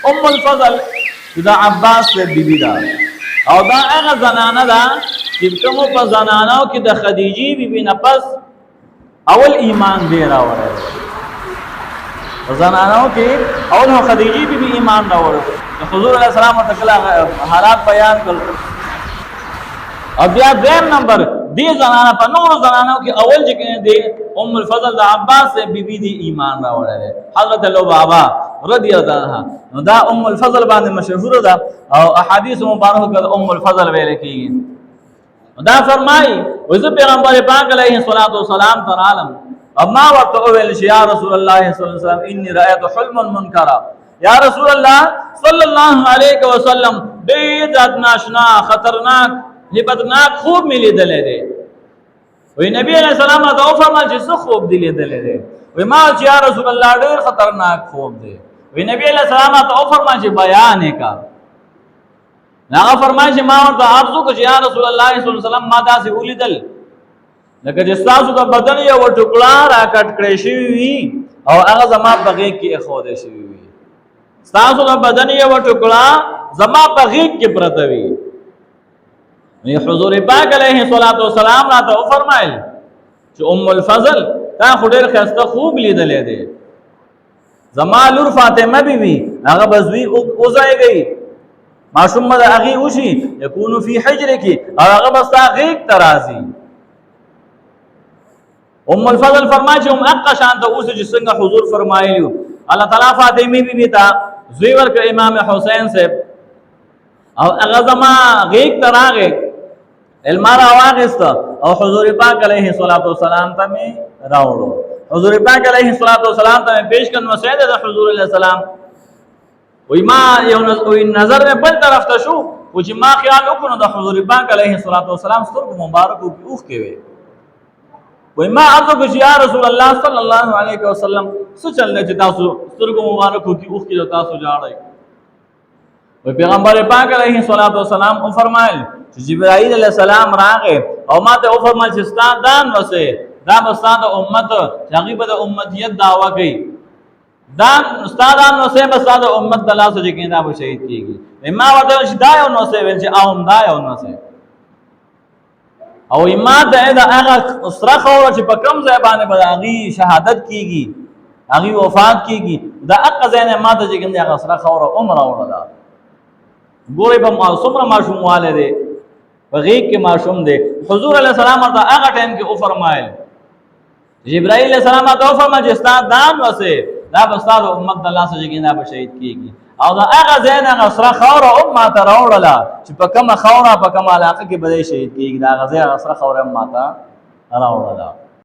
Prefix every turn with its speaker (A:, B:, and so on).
A: ام الفضل دا عباس سے بیبی دا او دا هغه زنانه دا چې کوم په زنانو کې د خدیجی بیبی نه پس اول ایمان دی راوړل زنانو کې اول خدیجی بیبی ایمان راوړل حضور علیہ السلام ورته حالات بیان کړل او بیا دیم نمبر دی زنانه په نور زنانو کې اول چې دی ام الفضل د عباس سے بیبی دی ایمان راوړل حضرت لبابا رضی اللہ عنہ نو دا ام الفضل باندې مشهور ده او احادیث مبارکه ام الفضل ویل کیږي دا فرمای وذ پیغمبر پاک علیه الصلاۃ والسلام تعالی اما ورته ویل یا رسول الله صلی الله علیه وسلم انی رأیت حلم منکرا یا رسول الله صلی الله علیه وسلم ډیر ذات ناشنا خطرناک هیبتناک خوب ملي دلې دي وی نبی علیہ السلام دا فرمایل چې څه خوب دی لیدلې دي وی ما چې یا رسول الله ډیر خطرناک خوب دی وی نبی علیہ السلام دا فرمایل چې بیان کا هغه فرمایي چې ما ورته عرض وکړ چې یا رسول الله صلی الله علیه وسلم ما داسې ولیدل لکه چې تاسو د بدن یو ټوکړه راکټ کړی شوی وي او هغه زما په غېږ کې ایښودی شوی وي تاسو د بدن یو ټوکړه زما په غېږ کې پرته وي حضور پاک علیه الصلاۃ والسلام راته فرمایل چې ام الفضل تا خو ډېر ښایسته خوب لیدلی دی زما لور فاطمه بیبي هغه به زوی وزایږي معصوم د هغې وشي یکونو فی حجرک او هغه به ستا غېږ ته راځي ام الفضل فرمایي چې هم حقه شانته اوسه چې څنګه حضور فرمایلي الله تعالی فاطمې بیبي ته زوی ورکړ امام حسین صاحب او هغه زما غېږ ته راغی علما راواغېسته او حضور پاک علیه الصلاۃ والسلام ته مې راوړو حضور پاک علیه الصلاۃ والسلام ته مې پیش کړ نو سید د حضور علیه السلام وی ما یو نظر مې بل طرف ته شو و چې ما خیال وکړو د حضور پاک علیه الصلاۃ والسلام سترګو مبارکو کې اوښ کې وې وی ما عرض وکړ چې یا رسول الله صلی الله علیه وسلم څه چل دی چې تاسو سترګو مبارکو کې اوښ کې تاسو جاړئ وی پیغمبر پاک علیه الصلاۃ والسلام او فرمایل چې جبرائیل علیه السلام راغی او ما ته او فرمایل چې ستا دان وسه دا به ستا د امت چې هغوی به د امتیت دعوه کوي دان استادان نو سه بس دا امت د لاسو چې کیندا به شهید کیږي ما ورته چې دا یو نو سه ویل چې اوم دا یو نو سه او ما ته دا هغه اسره خو چې په کم ځای باندې بداغي شهادت کیږي هغه وفات کیږي دا اق زینه ما ته چې کیندا هغه اسره خو عمر اوړه ګورې په څومره ماشوم والے دی بغیق کې ماشوم دی حضور علیہ السلام ته هغه ټیم کې او فرمایل جبرائیل علیہ السلام ته او فرمایل چې استاد دان وسه دا بستاد امت د الله سره کې نه به شهید کیږي او دا هغه زین هغه سره خوره امت راوړله چې په کومه خوره په کومه علاقه کې به شهید کیږي دا هغه زین سره خوره امت راوړله